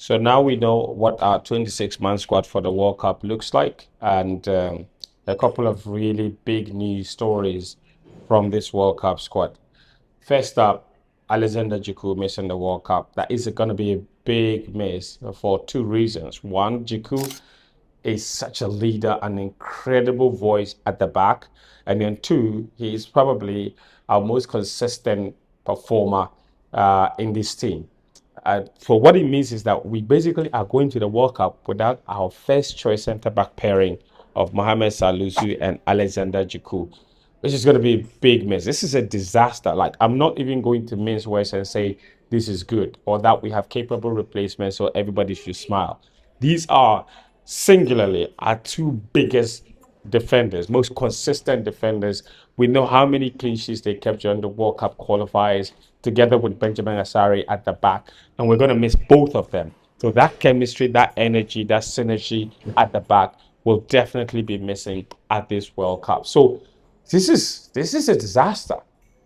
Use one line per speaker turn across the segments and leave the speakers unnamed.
So now we know what our 26-man squad for the World Cup looks like, and a couple of really big news stories from this World Cup squad. First up, Alexander Jiku missing the World Cup. That is going to be a big miss for two reasons. One, Jiku is such a leader, an incredible voice at the back. And then two, he is probably our most consistent performer in this team. For what it means is that we basically are going to the World Cup without our first choice centre back pairing of Mohamed Salisu and Alexander Jiku, which is going to be a big miss. This is a disaster. Like, I'm not even going to mince words and say this is good or that we have capable replacements so everybody should smile. These are singularly our two biggest defenders, most consistent defenders. We know how many clean sheets they kept during the World Cup qualifiers, together with Benjamin Asari at the back, and we're going to miss both of them. So that chemistry, that energy, that synergy at the back will definitely be missing at this World Cup. So this is a disaster.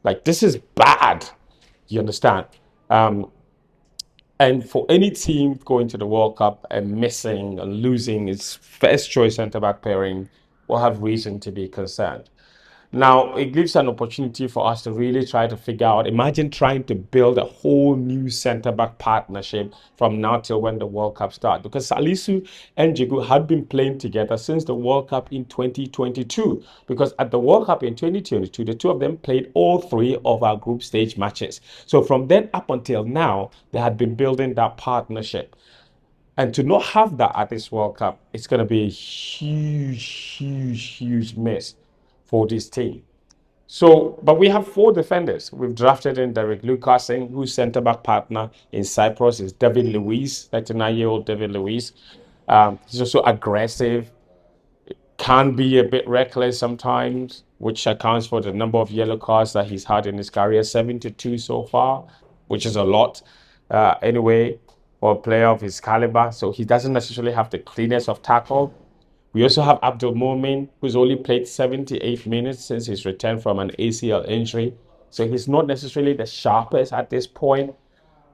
Like, this is bad. You understand? Um, and for any team going to the World Cup and missing and losing its first choice centre back pairing will have reason to be concerned. Now, it gives an opportunity for us to really try to figure out. Imagine trying to build a whole new centre back partnership from now till when the World Cup starts. Because Salisu and Jigu had been playing together since the World Cup in 2022. Because at the World Cup in 2022, the two of them played all three of our group stage matches. So from then up until now, they had been building that partnership. And to not have that at this World Cup, it's going to be a huge miss for this team. So, but we have four defenders. We've drafted in Derek Lucasen, whose centre back partner in Cyprus is David Luiz, 39-year-old David Luiz. He's also aggressive, can be a bit reckless sometimes, which accounts for the number of yellow cards that he's had in his career, 72 so far, which is a lot. Anyway, for a player of his caliber, so he doesn't necessarily have the cleanness of tackle. We also have Abdul Momin, who's only played 78 minutes since his return from an ACL injury. So he's not necessarily the sharpest at this point.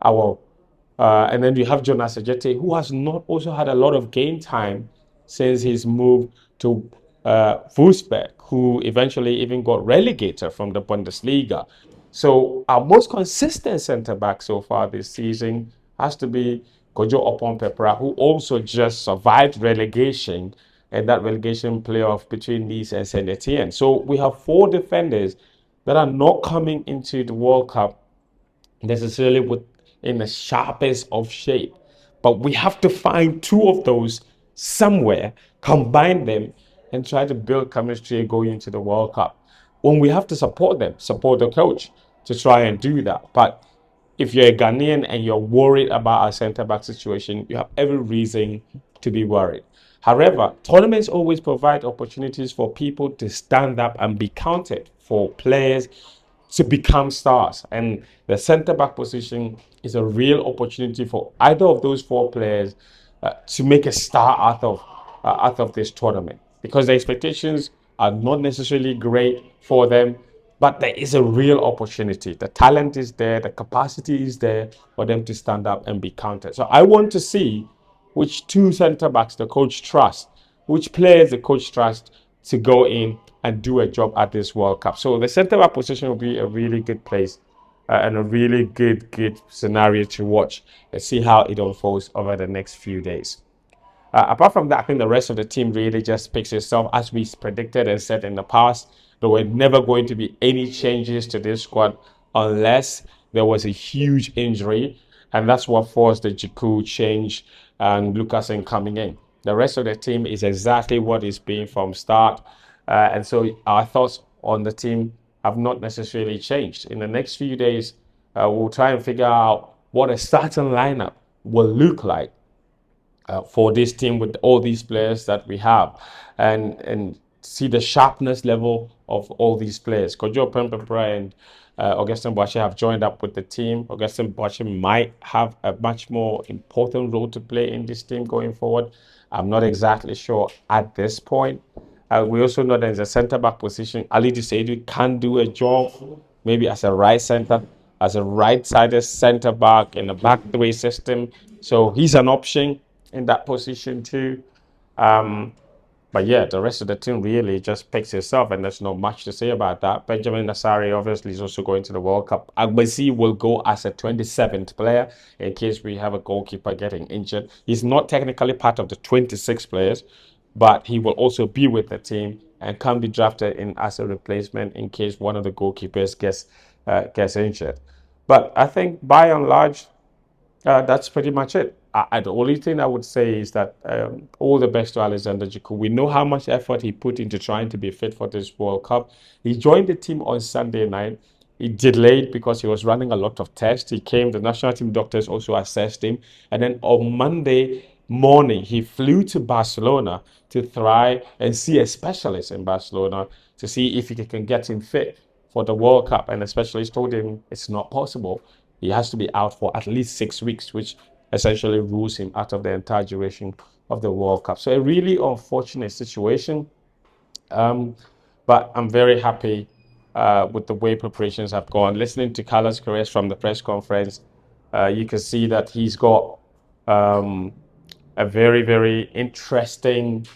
And then you have Jonas Ajete, who has not also had a lot of game time since his move to Wolfsburg, who eventually even got relegated from the Bundesliga. So our most consistent centre back so far this season has to be Kojo Opon Pepra, who also just survived relegation and that relegation playoff between Nice and Saint Etienne. So we have four defenders that are not coming into the World Cup necessarily with in the sharpest of shape. But we have to find two of those somewhere, combine them, and try to build chemistry going into the World Cup. When we have to support them, support the coach to try and do that. But if you're a Ghanaian and you're worried about our centre back situation, you have every reason to be worried. However, tournaments always provide opportunities for people to stand up and be counted, for players to become stars. And the centre back position is a real opportunity for either of those four players to make a star out of this tournament, because the expectations are not necessarily great for them, but there is a real opportunity. The talent is there, the capacity is there for them to stand up and be counted. So I want to see which two centre backs the coach trusts, which players the coach trusts to go in and do a job at this World Cup. So the centre back position will be a really good place and a really good scenario to watch and see how it unfolds over the next few days. Apart from that, I think the rest of the team really just picks itself as we predicted and said in the past. There were never going to be any changes to this squad unless there was a huge injury, and that's what forced the Jiku change and Lucasen coming in. The rest of the team is exactly what it's been from start, and so our thoughts on the team have not necessarily changed. In the next few days, we'll try and figure out what a starting lineup will look like for this team with all these players that we have, and see the sharpness level of all these players. Kojo Pempepra and Augustin Boache have joined up with the team. Augustin Boache might have a much more important role to play in this team going forward. I'm not exactly sure at this point. We also know there's a centre-back position. Ali Duseidu can do a job, maybe as a right centre, as a right-sided centre-back in a back three system. So he's an option in that position too. Um, but yeah, the rest of the team really just picks itself, and there's not much to say about that. Benjamin Nassari obviously is also going to the World Cup. Agbasi will go as a 27th player in case we have a goalkeeper getting injured. He's not technically part of the 26 players, but he will also be with the team and can be drafted in as a replacement in case one of the goalkeepers gets injured. But I think by and large, that's pretty much it. The only thing I would say is that all the best to Alexander Jiku. We know how much effort he put into trying to be fit for this World Cup. He joined the team on Sunday night. He delayed because he was running a lot of tests. He came, the national team doctors also assessed him. And then on Monday morning, he flew to Barcelona to try and see a specialist in Barcelona to see if he can get him fit for the World Cup. And the specialist told him it's not possible. He has to be out for at least 6 weeks, which essentially rules him out of the entire duration of the World Cup. So a really unfortunate situation. But I'm very happy with the way preparations have gone. Listening to Carlos Queiroz from the press conference, you can see that he's got a very, very interesting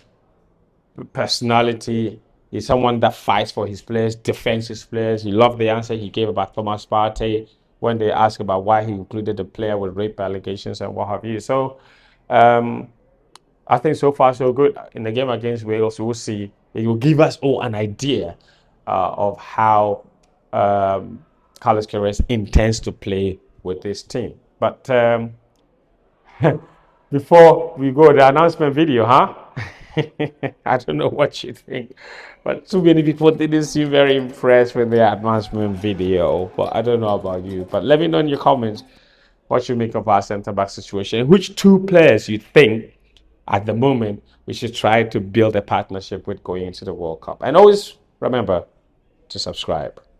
personality. He's someone that fights for his players, defends his players. You love the answer he gave about Thomas Partey when they asked about why he included the player with rape allegations and what have you. So I think so far so good. In the game against Wales, we'll see. It will give us all an idea of how Carlos Queiroz intends to play with this team. But before we go, the announcement video, huh? I don't know what you think, but too many people didn't seem very impressed with the announcement video. But I don't know about you. But let me know in your comments what you make of our centre back situation. Which two players you think at the moment we should try to build a partnership with going into the World Cup? And always remember to subscribe.